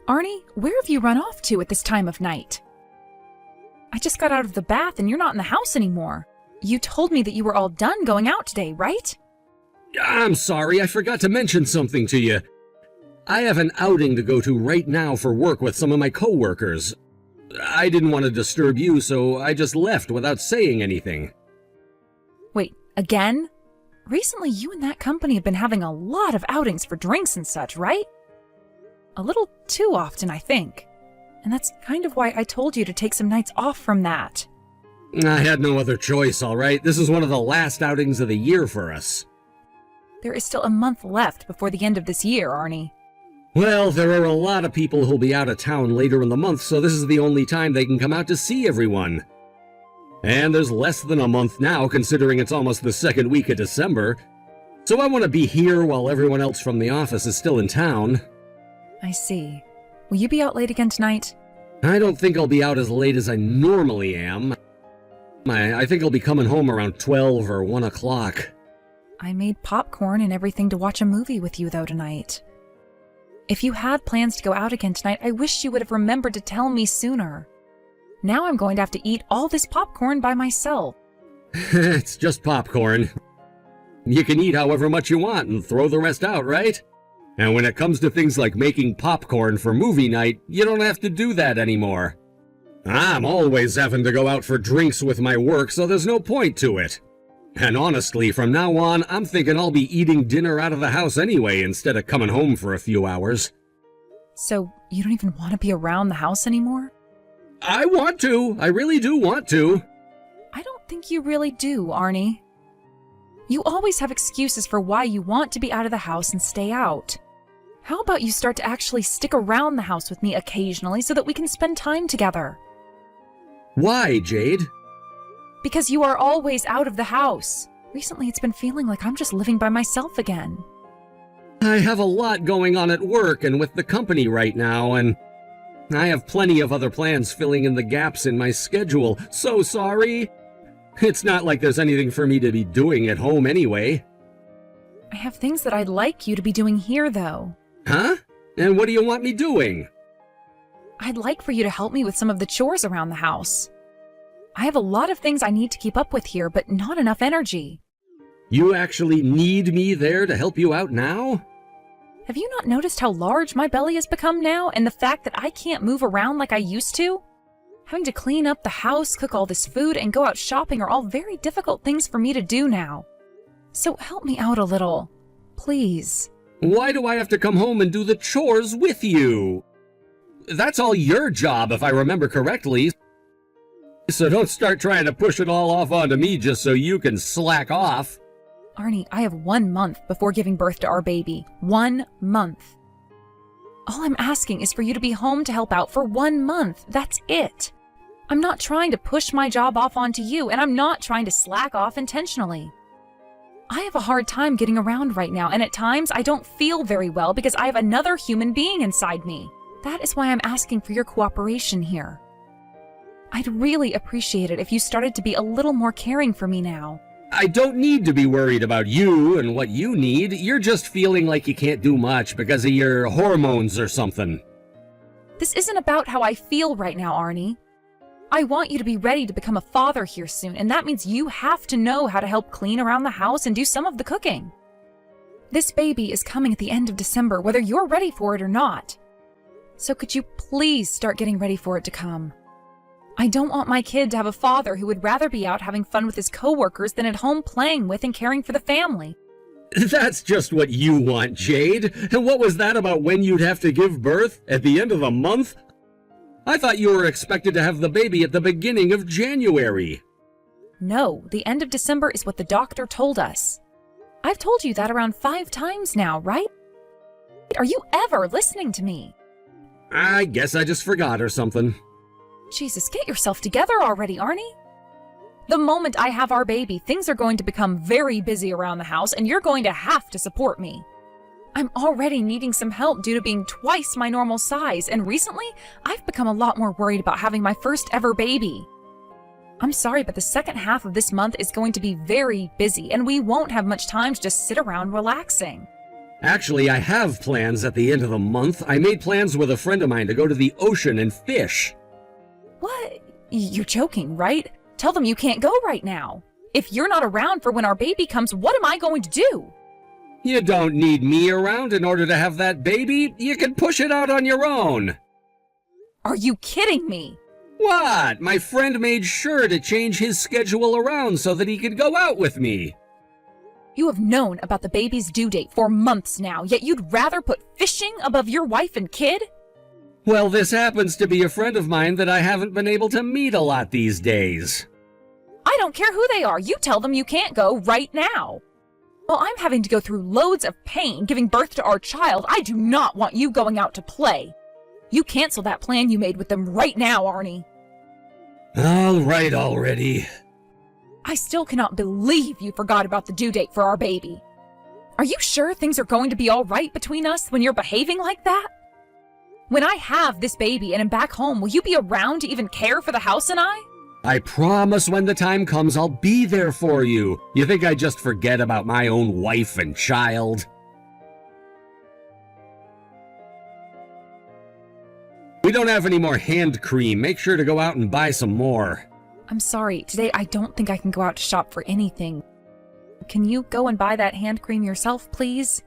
Arnie, where have you run off to at this time of night? I just got out of the bath and you're not in the house anymore. You told me that you were all done going out today, right? I'm sorry, I forgot to mention something to you. I have an outing to go to right now for work with some of my coworkers. I didn't want to disturb you, so I just left without saying anything. Wait, again? Recently, you and that company have been having a lot of outings for drinks and such, right? A little too often, I think. And that's kind of why I told you to take some nights off from that. I had no other choice, all right? This is one of the last outings of the year for us. There is still a month left before the end of this year, Arnie. Well, there are a lot of people who'll be out of town later in the month, so this is the only time they can come out to see everyone. And there's less than a month now, considering it's almost the second week of December. So I want to be here while everyone else from the office is still in town. I see. Will you be out late again tonight? I don't think I'll be out as late as I normally am. I think I'll be coming home around 12 or 1 o'clock. I made popcorn and everything to watch a movie with you, though, tonight. If you had plans to go out again tonight, I wish you would have remembered to tell me sooner. Now I'm going to have to eat all this popcorn by myself. It's just popcorn. You can eat however much you want and throw the rest out, right? And when it comes to things like making popcorn for movie night, you don't have to do that anymore. I'm always having to go out for drinks with my work, so there's no point to it. And honestly, from now on, I'm thinking I'll be eating dinner out of the house anyway instead of coming home for a few hours. So, you don't even want to be around the house anymore? I want to. I really do want to. I don't think you really do, Arnie. You always have excuses for why you want to be out of the house and stay out. How about you start to actually stick around the house with me occasionally so that we can spend time together? Why, Jade? Because you are always out of the house. Recently, it's been feeling like I'm just living by myself again. I have a lot going on at work and with the company right now, and I have plenty of other plans filling in the gaps in my schedule. So sorry. It's not like there's anything for me to be doing at home anyway. I have things that I'd like you to be doing here, though. Huh? And what do you want me doing? I'd like for you to help me with some of the chores around the house. I have a lot of things I need to keep up with here, but not enough energy. You actually need me there to help you out now? Have you not noticed how large my belly has become now, and the fact that I can't move around like I used to? Having to clean up the house, cook all this food, and go out shopping are all very difficult things for me to do now. So help me out a little, please. Why do I have to come home and do the chores with you? That's all your job, if I remember correctly. So don't start trying to push it all off onto me just so you can slack off. Arnie, I have 1 month before giving birth to our baby. 1 month. All I'm asking is for you to be home to help out for 1 month. That's it. I'm not trying to push my job off onto you, and I'm not trying to slack off intentionally. I have a hard time getting around right now, and at times I don't feel very well because I have another human being inside me. That is why I'm asking for your cooperation here. I'd really appreciate it if you started to be a little more caring for me now. I don't need to be worried about you and what you need. You're just feeling like you can't do much because of your hormones or something. This isn't about how I feel right now, Arnie. I want you to be ready to become a father here soon, and that means you have to know how to help clean around the house and do some of the cooking. This baby is coming at the end of December, whether you're ready for it or not. So could you please start getting ready for it to come? I don't want my kid to have a father who would rather be out having fun with his coworkers than at home playing with and caring for the family. That's just what you want, Jade. And what was that about when you'd have to give birth? At the end of the month? I thought you were expected to have the baby at the beginning of January. No, the end of December is what the doctor told us. I've told you that around 5 times now, right? Are you ever listening to me? I guess I just forgot or something. Jesus, get yourself together already, Arnie. The moment I have our baby, things are going to become very busy around the house, and you're going to have to support me. I'm already needing some help due to being twice my normal size, and recently, I've become a lot more worried about having my first ever baby. I'm sorry, but the second half of this month is going to be very busy, and we won't have much time to just sit around relaxing. Actually, I have plans at the end of the month. I made plans with a friend of mine to go to the ocean and fish. What? You're joking, right? Tell them you can't go right now. If you're not around for when our baby comes, what am I going to do? You don't need me around in order to have that baby. You can push it out on your own. Are you kidding me? What? My friend made sure to change his schedule around so that he could go out with me. You have known about the baby's due date for months now, yet you'd rather put fishing above your wife and kid? Well, this happens to be a friend of mine that I haven't been able to meet a lot these days. I don't care who they are. You tell them you can't go right now. Well, I'm having to go through loads of pain giving birth to our child. I do not want you going out to play. You cancel that plan you made with them right now, Arnie. All right already. I still cannot believe you forgot about the due date for our baby. Are you sure things are going to be all right between us when you're behaving like that? When I have this baby and am back home, will you be around to even care for the house and I? I promise when the time comes I'll be there for you. You think I just forget about my own wife and child? We don't have any more hand cream. Make sure to go out and buy some more. I'm sorry, today I don't think I can go out to shop for anything. Can you go and buy that hand cream yourself, please?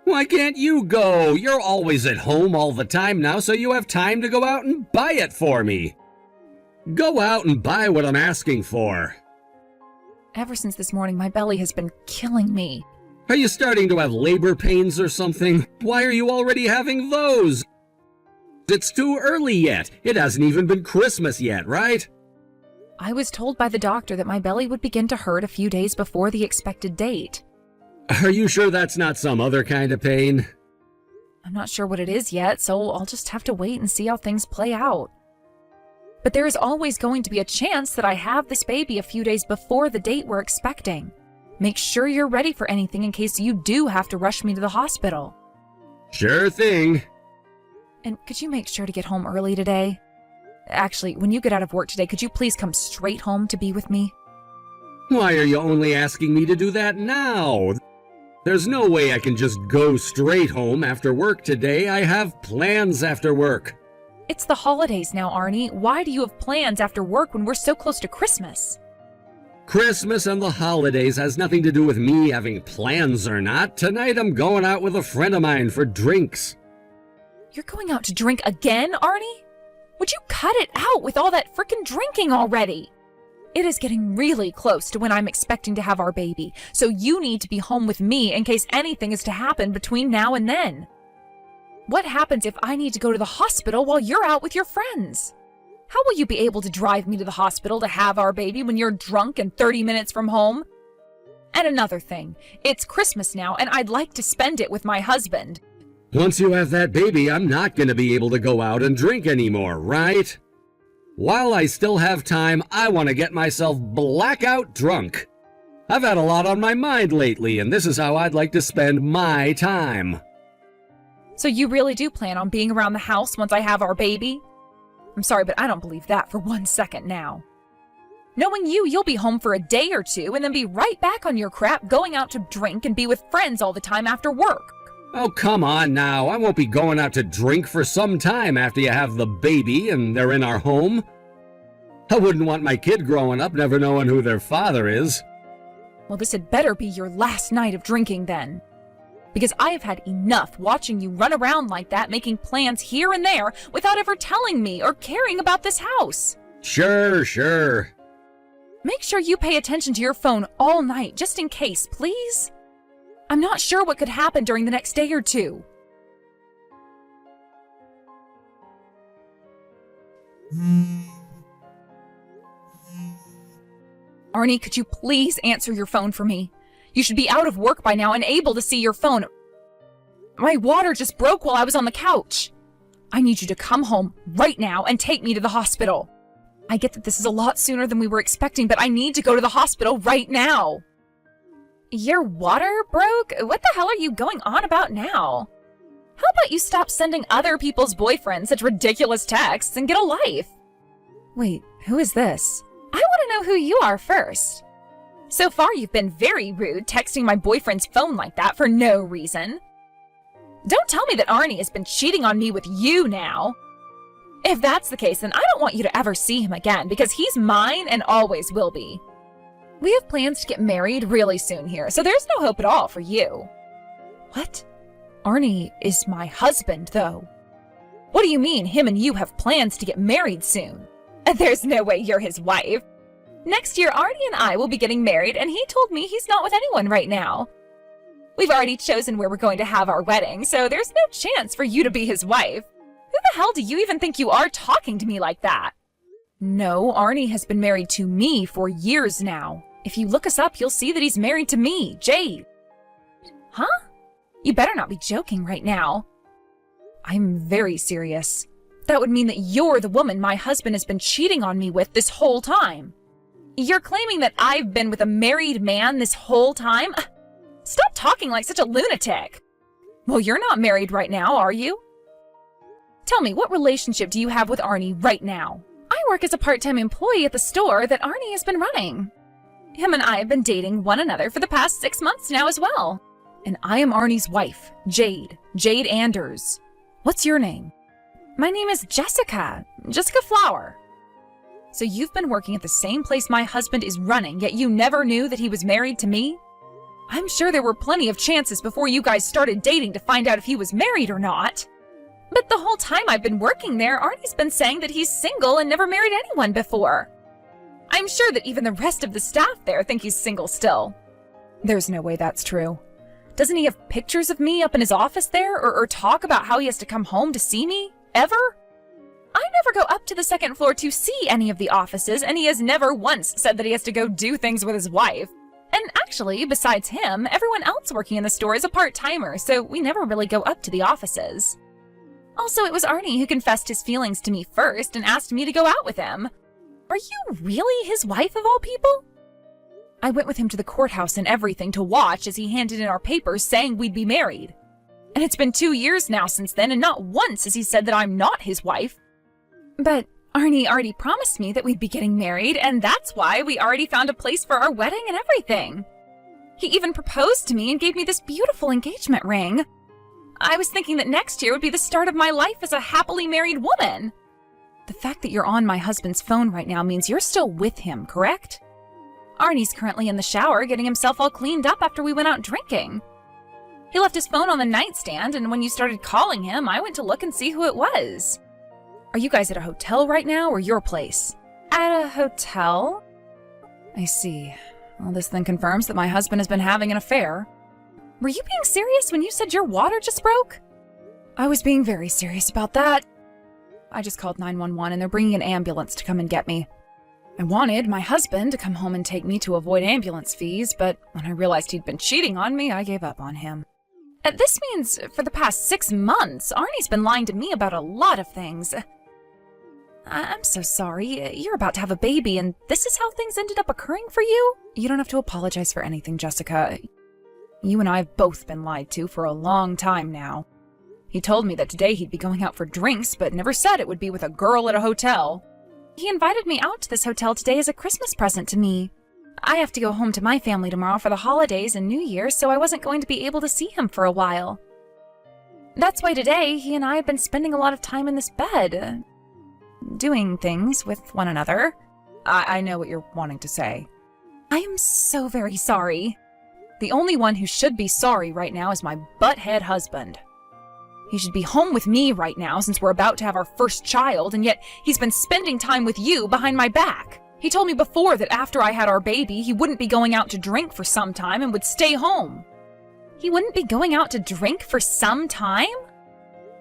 Why can't you go? You're always at home all the time now, so you have time to go out and buy it for me. Go out and buy what I'm asking for. Ever since this morning, my belly has been killing me. Are you starting to have labor pains or something? Why are you already having those? It's too early yet. It hasn't even been Christmas yet, right? I was told by the doctor that my belly would begin to hurt a few days before the expected date. Are you sure that's not some other kind of pain? I'm not sure what it is yet, so I'll just have to wait and see how things play out. But there is always going to be a chance that I have this baby a few days before the date we're expecting. Make sure you're ready for anything in case you do have to rush me to the hospital. Sure thing. And could you make sure to get home early today? Actually, when you get out of work today, could you please come straight home to be with me? Why are you only asking me to do that now? There's no way I can just go straight home after work today. I have plans after work. It's the holidays now, Arnie. Why do you have plans after work when we're so close to Christmas? Christmas and the holidays has nothing to do with me having plans or not. Tonight I'm going out with a friend of mine for drinks. You're going out to drink again, Arnie? Would you cut it out with all that frickin' drinking already? It is getting really close to when I'm expecting to have our baby, so you need to be home with me in case anything is to happen between now and then. What happens if I need to go to the hospital while you're out with your friends? How will you be able to drive me to the hospital to have our baby when you're drunk and 30 minutes from home? And another thing, it's Christmas now and I'd like to spend it with my husband. Once you have that baby, I'm not going to be able to go out and drink anymore, right? While I still have time, I want to get myself blackout drunk. I've had a lot on my mind lately, and this is how I'd like to spend my time. So you really do plan on being around the house once I have our baby? I'm sorry, but I don't believe that for 1 second now. Knowing you, you'll be home for a day or two and then be right back on your crap going out to drink and be with friends all the time after work. Oh, come on now. I won't be going out to drink for some time after you have the baby and they're in our home. I wouldn't want my kid growing up never knowing who their father is. Well, this had better be your last night of drinking then. Because I have had enough watching you run around like that, making plans here and there without ever telling me or caring about this house. Sure. Make sure you pay attention to your phone all night, just in case, please. I'm not sure what could happen during the next day or two. Arnie, could you please answer your phone for me? You should be out of work by now and able to see your phone. My water just broke while I was on the couch. I need you to come home right now and take me to the hospital. I get that this is a lot sooner than we were expecting, but I need to go to the hospital right now. Your water broke? What the hell are you going on about now? How about you stop sending other people's boyfriends such ridiculous texts and get a life? Wait, who is this? I want to know who you are first. So far, you've been very rude, texting my boyfriend's phone like that for no reason. Don't tell me that Arnie has been cheating on me with you now. If that's the case, then I don't want you to ever see him again, because he's mine and always will be. We have plans to get married really soon here, so there's no hope at all for you. What? Arnie is my husband, though. What do you mean, him and you have plans to get married soon? There's no way you're his wife. Next year, Arnie and I will be getting married, and he told me he's not with anyone right now. We've already chosen where we're going to have our wedding, so there's no chance for you to be his wife. Who the hell do you even think you are talking to me like that? No, Arnie has been married to me for years now. If you look us up, you'll see that he's married to me, Jade. Huh? You better not be joking right now. I'm very serious. That would mean that you're the woman my husband has been cheating on me with this whole time. You're claiming that I've been with a married man this whole time? Stop talking like such a lunatic. Well, you're not married right now, are you? Tell me, what relationship do you have with Arnie right now? I work as a part-time employee at the store that Arnie has been running. Him and I have been dating one another for the past 6 months now as well. And I am Arnie's wife, Jade Anders. What's your name? My name is Jessica Flower. So you've been working at the same place my husband is running, yet you never knew that he was married to me? I'm sure there were plenty of chances before you guys started dating to find out if he was married or not. But the whole time I've been working there, Arnie's been saying that he's single and never married anyone before. I'm sure that even the rest of the staff there think he's single still. There's no way that's true. Doesn't he have pictures of me up in his office there, or talk about how he has to come home to see me? Ever? I never go up to the second floor to see any of the offices, and he has never once said that he has to go do things with his wife. And actually, besides him, everyone else working in the store is a part-timer, so we never really go up to the offices. Also, it was Arnie who confessed his feelings to me first and asked me to go out with him. Are you really his wife of all people? I went with him to the courthouse and everything to watch as he handed in our papers saying we'd be married. And it's been 2 years now since then, and not once has he said that I'm not his wife. But Arnie already promised me that we'd be getting married, and that's why we already found a place for our wedding and everything. He even proposed to me and gave me this beautiful engagement ring. I was thinking that next year would be the start of my life as a happily married woman. The fact that you're on my husband's phone right now means you're still with him, correct? Arnie's currently in the shower getting himself all cleaned up after we went out drinking. He left his phone on the nightstand, and when you started calling him, I went to look and see who it was. Are you guys at a hotel right now, or your place? At a hotel? I see. Well, this then confirms that my husband has been having an affair. Were you being serious when you said your water just broke? I was being very serious about that. I just called 911 and they're bringing an ambulance to come and get me. I wanted my husband to come home and take me to avoid ambulance fees, but when I realized he'd been cheating on me, I gave up on him. This means for the past 6 months, Arnie's been lying to me about a lot of things. I'm so sorry. You're about to have a baby, and this is how things ended up occurring for you? You don't have to apologize for anything, Jessica. You and I have both been lied to for a long time now. He told me that today he'd be going out for drinks, but never said it would be with a girl at a hotel. He invited me out to this hotel today as a Christmas present to me. I have to go home to my family tomorrow for the holidays and New Year, so I wasn't going to be able to see him for a while. That's why today he and I have been spending a lot of time in this bed, doing things with one another. I know what you're wanting to say. I am so very sorry. The only one who should be sorry right now is my butthead husband. He should be home with me right now since we're about to have our first child, and yet he's been spending time with you behind my back. He told me before that after I had our baby, he wouldn't be going out to drink for some time and would stay home. He wouldn't be going out to drink for some time?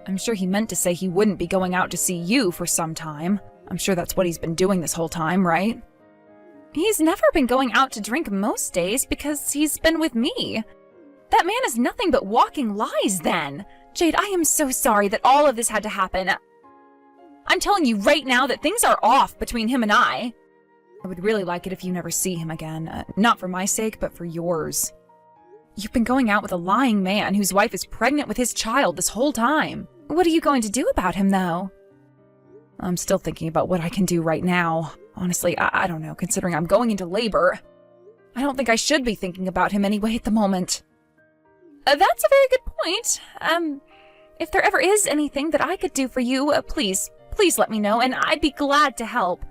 I'm sure he meant to say he wouldn't be going out to see you for some time. I'm sure that's what he's been doing this whole time, right? He's never been going out to drink most days because he's been with me. That man is nothing but walking lies then. Jade, I am so sorry that all of this had to happen. I'm telling you right now that things are off between him and I. I would really like it if you never see him again. Not for my sake, but for yours. You've been going out with a lying man whose wife is pregnant with his child this whole time. What are you going to do about him, though? I'm still thinking about what I can do right now. Honestly, I don't know, considering I'm going into labor. I don't think I should be thinking about him anyway at the moment. That's a very good point. If there ever is anything that I could do for you, please let me know, and I'd be glad to help.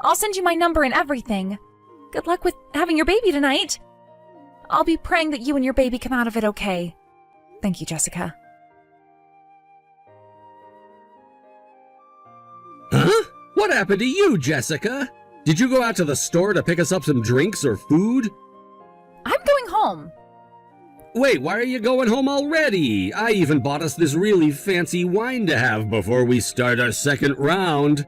I'll send you my number and everything. Good luck with having your baby tonight. I'll be praying that you and your baby come out of it okay. Thank you, Jessica. Huh? What happened to you, Jessica? Did you go out to the store to pick us up some drinks or food? I'm going home. Wait, why are you going home already? I even bought us this really fancy wine to have before we start our second round.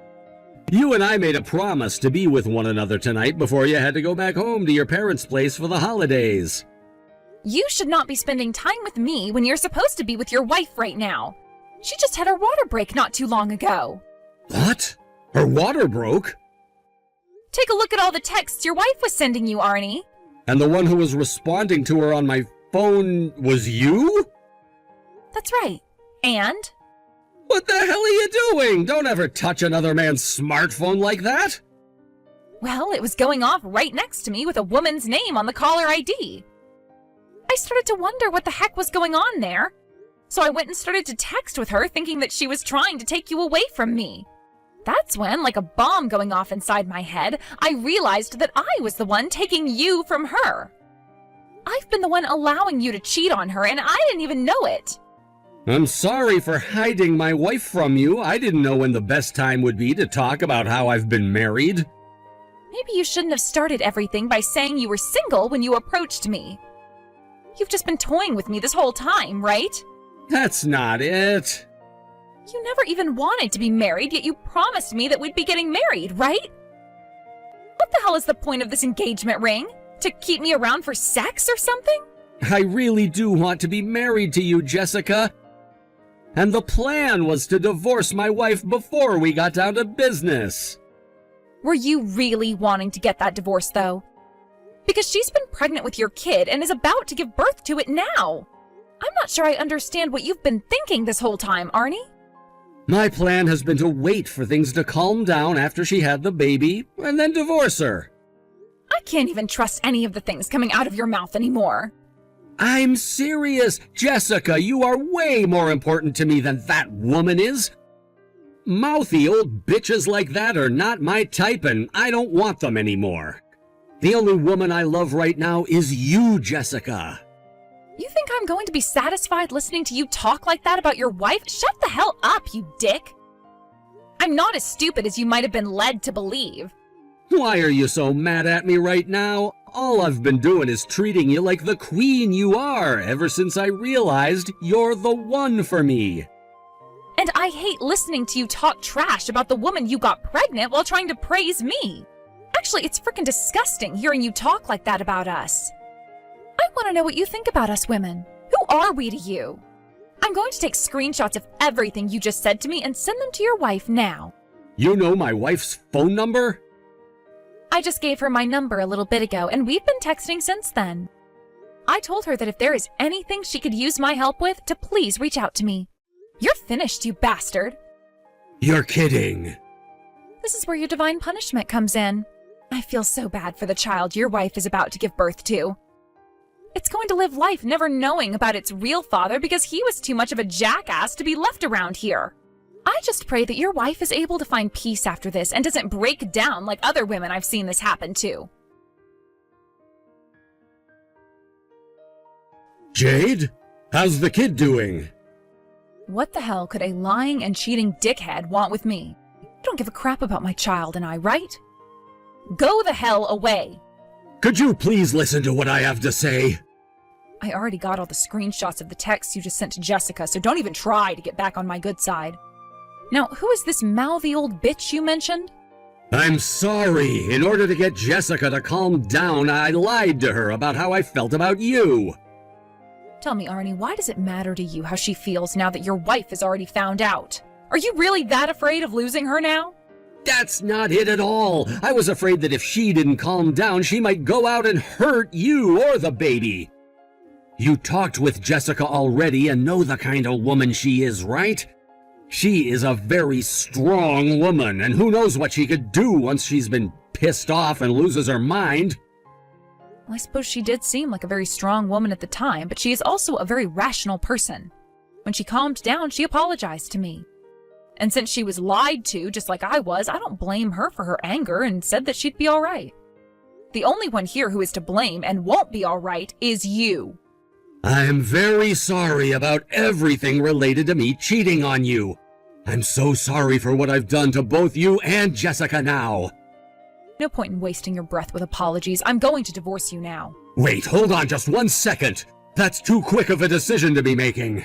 You and I made a promise to be with one another tonight before you had to go back home to your parents' place for the holidays. You should not be spending time with me when you're supposed to be with your wife right now. She just had her water break not too long ago. What? Her water broke? Take a look at all the texts your wife was sending you, Arnie. And the one who was responding to her on my phone was you? That's right. And? What the hell are you doing? Don't ever touch another man's smartphone like that. Well, it was going off right next to me with a woman's name on the caller ID. I started to wonder what the heck was going on there. So I went and started to text with her thinking that she was trying to take you away from me. That's when, like a bomb going off inside my head, I realized that I was the one taking you from her. I've been the one allowing you to cheat on her, and I didn't even know it. I'm sorry for hiding my wife from you. I didn't know when the best time would be to talk about how I've been married. Maybe you shouldn't have started everything by saying you were single when you approached me. You've just been toying with me this whole time, right? That's not it. You never even wanted to be married, yet you promised me that we'd be getting married, right? What the hell is the point of this engagement ring? To keep me around for sex or something? I really do want to be married to you, Jessica. And the plan was to divorce my wife before we got down to business. Were you really wanting to get that divorce, though? Because she's been pregnant with your kid and is about to give birth to it now. I'm not sure I understand what you've been thinking this whole time, Arnie. My plan has been to wait for things to calm down after she had the baby, and then divorce her. I can't even trust any of the things coming out of your mouth anymore. I'm serious. Jessica, you are way more important to me than that woman is. Mouthy old bitches like that are not my type, and I don't want them anymore. The only woman I love right now is you, Jessica. You think I'm going to be satisfied listening to you talk like that about your wife? Shut the hell up, you dick! I'm not as stupid as you might have been led to believe. Why are you so mad at me right now? All I've been doing is treating you like the queen you are ever since I realized you're the one for me. And I hate listening to you talk trash about the woman you got pregnant while trying to praise me. Actually, it's freaking disgusting hearing you talk like that about us. I want to know what you think about us women. Who are we to you? I'm going to take screenshots of everything you just said to me and send them to your wife now. You know my wife's phone number? I just gave her my number a little bit ago, and we've been texting since then. I told her that if there is anything she could use my help with, to please reach out to me. You're finished, you bastard. You're kidding. This is where your divine punishment comes in. I feel so bad for the child your wife is about to give birth to. It's going to live life never knowing about its real father because he was too much of a jackass to be left around here. I just pray that your wife is able to find peace after this and doesn't break down like other women I've seen this happen to. Jade? How's the kid doing? What the hell could a lying and cheating dickhead want with me? You don't give a crap about my child and I, right? Go the hell away! Could you please listen to what I have to say? I already got all the screenshots of the texts you just sent to Jessica, so don't even try to get back on my good side. Now, who is this mouthy old bitch you mentioned? I'm sorry. In order to get Jessica to calm down, I lied to her about how I felt about you. Tell me, Arnie, why does it matter to you how she feels now that your wife has already found out? Are you really that afraid of losing her now? That's not it at all. I was afraid that if she didn't calm down, she might go out and hurt you or the baby. You talked with Jessica already and know the kind of woman she is, right? She is a very strong woman, and who knows what she could do once she's been pissed off and loses her mind. I suppose she did seem like a very strong woman at the time, but she is also a very rational person. When she calmed down, she apologized to me. And since she was lied to, just like I was, I don't blame her for her anger and said that she'd be all right. The only one here who is to blame and won't be all right is you. I'm very sorry about everything related to me cheating on you. I'm so sorry for what I've done to both you and Jessica now. No point in wasting your breath with apologies. I'm going to divorce you now. Wait, hold on just 1 second. That's too quick of a decision to be making.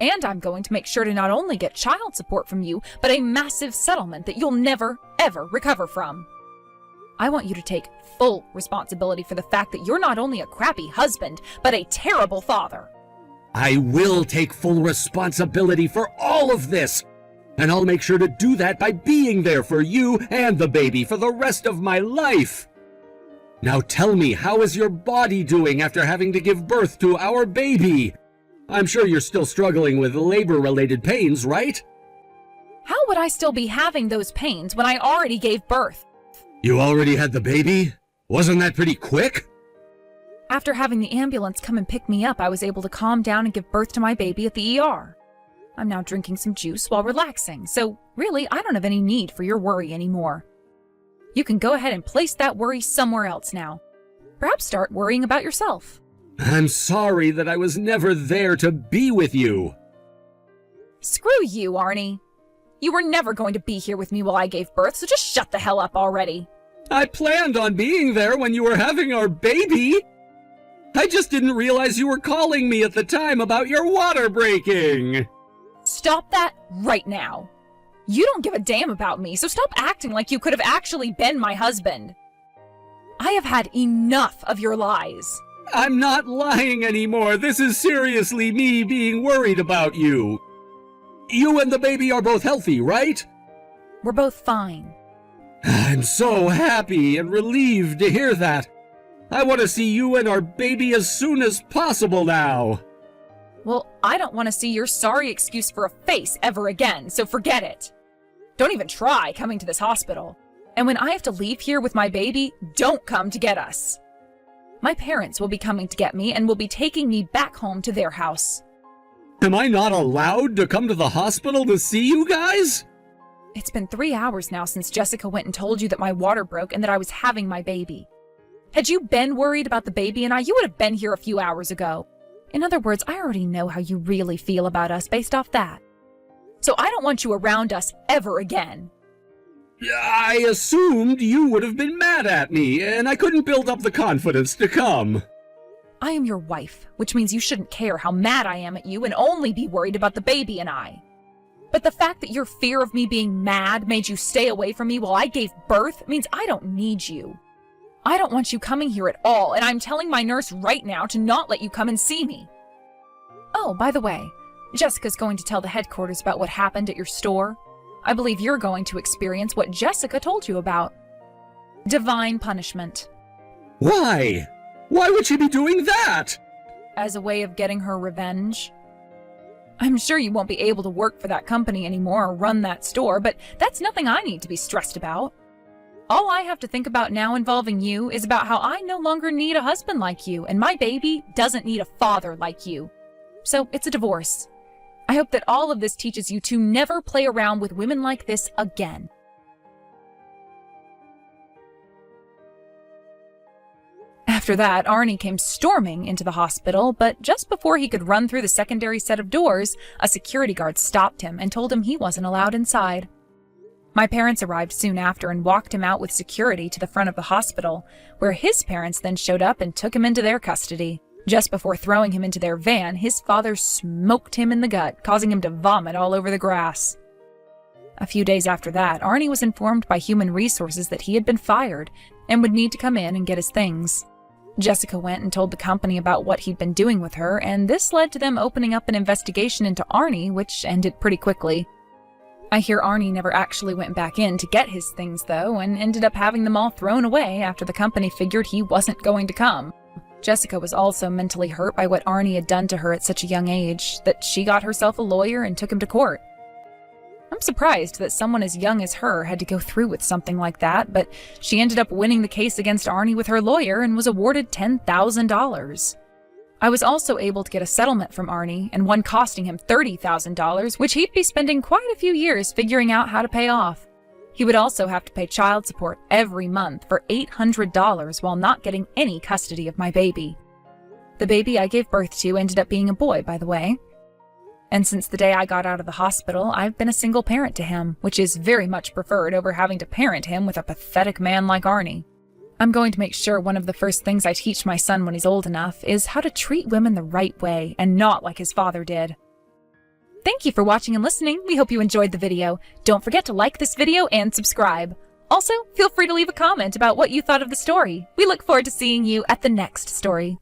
And I'm going to make sure to not only get child support from you, but a massive settlement that you'll never, ever recover from. I want you to take full responsibility for the fact that you're not only a crappy husband, but a terrible father. I will take full responsibility for all of this. And I'll make sure to do that by being there for you and the baby for the rest of my life. Now tell me, how is your body doing after having to give birth to our baby? I'm sure you're still struggling with labor-related pains, right? How would I still be having those pains when I already gave birth? You already had the baby? Wasn't that pretty quick? After having the ambulance come and pick me up, I was able to calm down and give birth to my baby at the ER. I'm now drinking some juice while relaxing, so really, I don't have any need for your worry anymore. You can go ahead and place that worry somewhere else now. Perhaps start worrying about yourself. I'm sorry that I was never there to be with you. Screw you, Arnie. You were never going to be here with me while I gave birth, so just shut the hell up already. I planned on being there when you were having our baby. I just didn't realize you were calling me at the time about your water breaking. Stop that right now. You don't give a damn about me, so stop acting like you could have actually been my husband. I have had enough of your lies. I'm not lying anymore. This is seriously me being worried about you. You and the baby are both healthy, right? We're both fine. I'm so happy and relieved to hear that. I want to see you and our baby as soon as possible now. Well, I don't want to see your sorry excuse for a face ever again, so forget it. Don't even try coming to this hospital. And when I have to leave here with my baby, don't come to get us. My parents will be coming to get me and will be taking me back home to their house. Am I not allowed to come to the hospital to see you guys? It's been 3 hours now since Jessica went and told you that my water broke and that I was having my baby. Had you been worried about the baby and you would have been here a few hours ago. In other words, I already know how you really feel about us based off that. So I don't want you around us ever again. I assumed you would have been mad at me, and I couldn't build up the confidence to come. I am your wife, which means you shouldn't care how mad I am at you and only be worried about the baby and I. But the fact that your fear of me being mad made you stay away from me while I gave birth means I don't need you. I don't want you coming here at all, and I'm telling my nurse right now to not let you come and see me. Oh, by the way, Jessica's going to tell the headquarters about what happened at your store. I believe you're going to experience what Jessica told you about. Divine punishment. Why? Why would she be doing that? As a way of getting her revenge. I'm sure you won't be able to work for that company anymore or run that store, but that's nothing I need to be stressed about. All I have to think about now involving you is about how I no longer need a husband like you, and my baby doesn't need a father like you. So it's a divorce. I hope that all of this teaches you to never play around with women like this again. After that, Arnie came storming into the hospital, but just before he could run through the secondary set of doors, a security guard stopped him and told him he wasn't allowed inside. My parents arrived soon after and walked him out with security to the front of the hospital, where his parents then showed up and took him into their custody. Just before throwing him into their van, his father smoked him in the gut, causing him to vomit all over the grass. A few days after that, Arnie was informed by Human Resources that he had been fired and would need to come in and get his things. Jessica went and told the company about what he'd been doing with her, and this led to them opening up an investigation into Arnie, which ended pretty quickly. I hear Arnie never actually went back in to get his things, though, and ended up having them all thrown away after the company figured he wasn't going to come. Jessica was also mentally hurt by what Arnie had done to her at such a young age that she got herself a lawyer and took him to court. I'm surprised that someone as young as her had to go through with something like that, but she ended up winning the case against Arnie with her lawyer and was awarded $10,000. I was also able to get a settlement from Arnie, and one costing him $30,000, which he'd be spending quite a few years figuring out how to pay off. He would also have to pay child support every month for $800 while not getting any custody of my baby. The baby I gave birth to ended up being a boy, by the way. And since the day I got out of the hospital, I've been a single parent to him, which is very much preferred over having to parent him with a pathetic man like Arnie. I'm going to make sure one of the first things I teach my son when he's old enough is how to treat women the right way and not like his father did. Thank you for watching and listening. We hope you enjoyed the video. Don't forget to like this video and subscribe. Also, feel free to leave a comment about what you thought of the story. We look forward to seeing you at the next story.